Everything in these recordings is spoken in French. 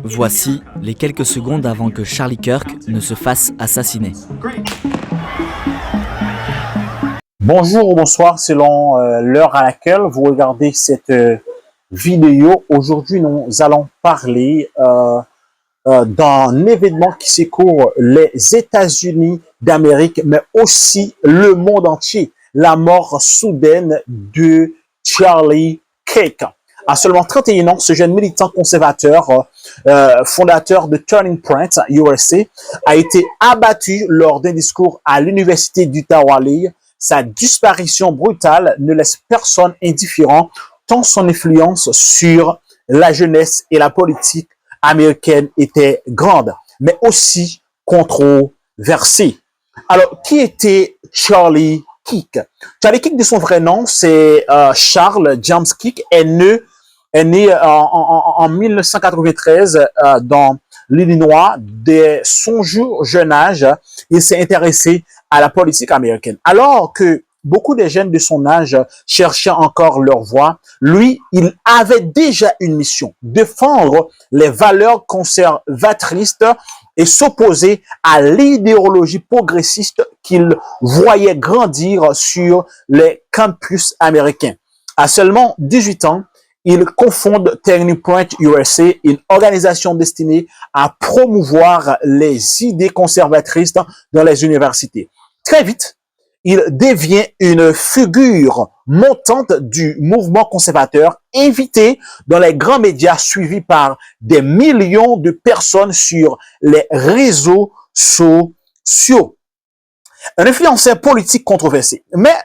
Voici les quelques secondes avant que Charlie Kirk ne se fasse assassiner. Bonjour ou bonsoir selon l'heure à laquelle vous regardez cette vidéo. Aujourd'hui, nous allons parler d'un événement qui secourt les États-Unis d'Amérique, mais aussi le monde entier. La mort soudaine de Charlie Kirk. À seulement 31 ans, ce jeune militant conservateur, fondateur de Turning Point USA, a été abattu lors d'un discours à l'université d'Utah-Valley. Sa disparition brutale ne laisse personne indifférent, tant son influence sur la jeunesse et la politique américaine était grande, mais aussi controversée. Alors, qui était Charlie Kirk? Charlie Kirk, de son vrai nom, c'est Charles James Kirk, est né en 1993 dans l'Illinois. Dès son jeune âge, il s'est intéressé à la politique américaine. Alors que beaucoup de jeunes de son âge cherchaient encore leur voie, lui, il avait déjà une mission: défendre les valeurs conservatrices et s'opposer à l'idéologie progressiste qu'il voyait grandir sur les campus américains. À seulement 18 ans, il cofonde Turning Point USA, une organisation destinée à promouvoir les idées conservatrices dans les universités. Très vite, il devient une figure montante du mouvement conservateur, invité dans les grands médias, suivi par des millions de personnes sur les réseaux sociaux. Un influenceur politique controversé. Mais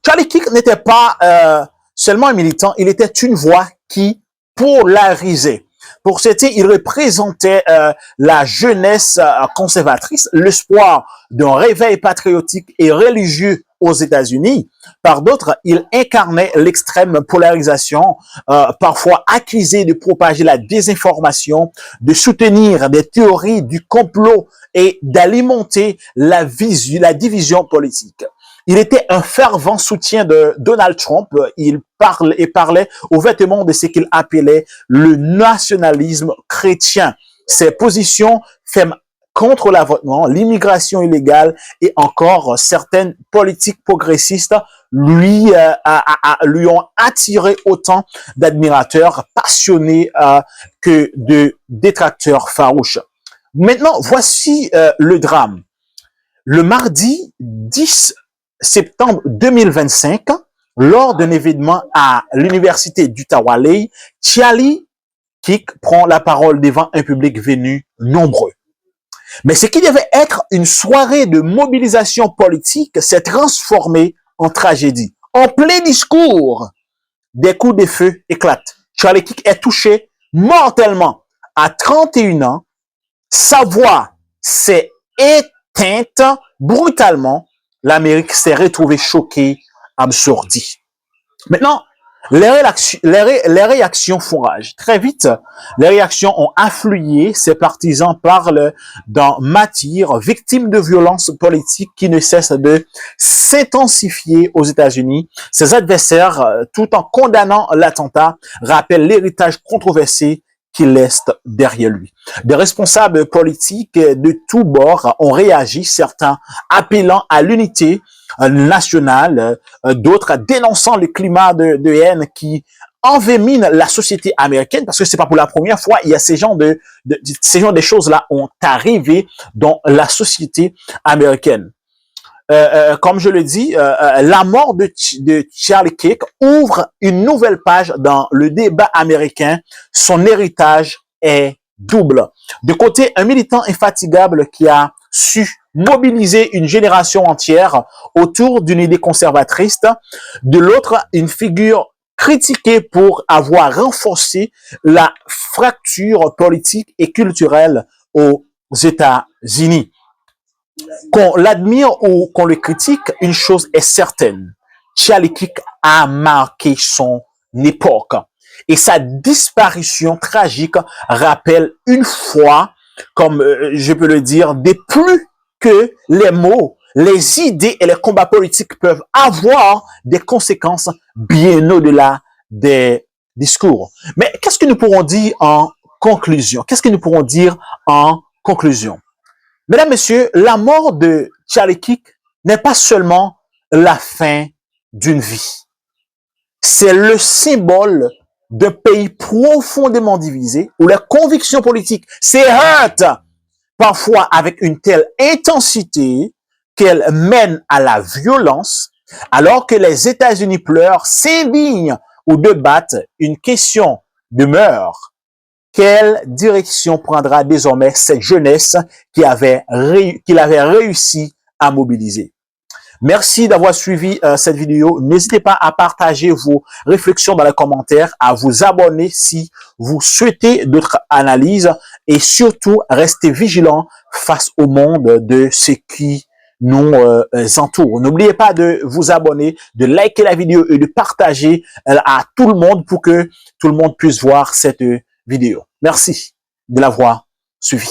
Charlie Kirk n'était pas seulement un militant, il était une voix qui polarisait. Pour certains, il représentait la jeunesse conservatrice, l'espoir d'un réveil patriotique et religieux aux États-Unis. Par d'autres, il incarnait l'extrême polarisation, parfois accusé de propager la désinformation, de soutenir des théories du complot et d'alimenter la division politique. Il était un fervent soutien de Donald Trump. Il parlait ouvertement de ce qu'il appelait le nationalisme chrétien. Ses positions fermes contre l'avortement, l'immigration illégale et encore certaines politiques progressistes lui ont attiré autant d'admirateurs passionnés que de détracteurs farouches. Maintenant, voici le drame. Le mardi 10 septembre 2025, lors d'un événement à l'université d'Utah-Valley, Charlie Kirk prend la parole devant un public venu nombreux. Mais ce qui devait être une soirée de mobilisation politique s'est transformé en tragédie. En plein discours, des coups de feu éclatent. Charlie Kirk est touché mortellement. À 31 ans, sa voix s'est éteinte brutalement. L'Amérique s'est retrouvée choquée, absourdie. Maintenant, les réactions font rage. Très vite, les réactions ont afflué. Ses partisans parlent d'un martyr, victime de violences politiques qui ne cessent de s'intensifier aux États-Unis. Ses adversaires, tout en condamnant l'attentat, rappellent l'héritage controversé qu'il laisse derrière lui. Des responsables politiques de tous bords ont réagi, certains appelant à l'unité nationale, d'autres dénonçant le climat de haine qui envenime la société américaine, parce que c'est pas pour la première fois, il y a ces genres de choses-là ont arrivé dans la société américaine. Comme je le dis, la mort de Charlie Kirk ouvre une nouvelle page dans le débat américain. Son héritage est double. De côté, un militant infatigable qui a su mobiliser une génération entière autour d'une idée conservatrice. De l'autre, une figure critiquée pour avoir renforcé la fracture politique et culturelle aux États-Unis. Qu'on l'admire ou qu'on le critique, une chose est certaine. Charlie Kirk a marqué son époque. Et sa disparition tragique rappelle une fois, comme je peux le dire, des plus que les mots, les idées et les combats politiques peuvent avoir des conséquences bien au-delà des discours. Mais qu'est-ce que nous pourrons dire en conclusion. Qu'est-ce que nous pourrons dire en conclusion? Mesdames, Messieurs, la mort de Charlie Kirk n'est pas seulement la fin d'une vie. C'est le symbole d'un pays profondément divisé où les convictions politiques s'éheitent parfois avec une telle intensité qu'elles mènent à la violence, alors que les États-Unis pleurent, s'indignent ou débattent, une question demeure. Quelle direction prendra désormais cette jeunesse qu'il avait réussi à mobiliser? Merci d'avoir suivi cette vidéo. N'hésitez pas à partager vos réflexions dans les commentaires, à vous abonner si vous souhaitez d'autres analyses et surtout restez vigilants face au monde de ce qui nous entoure. N'oubliez pas de vous abonner, de liker la vidéo et de partager à tout le monde pour que tout le monde puisse voir cette vidéo. Merci de l'avoir suivi.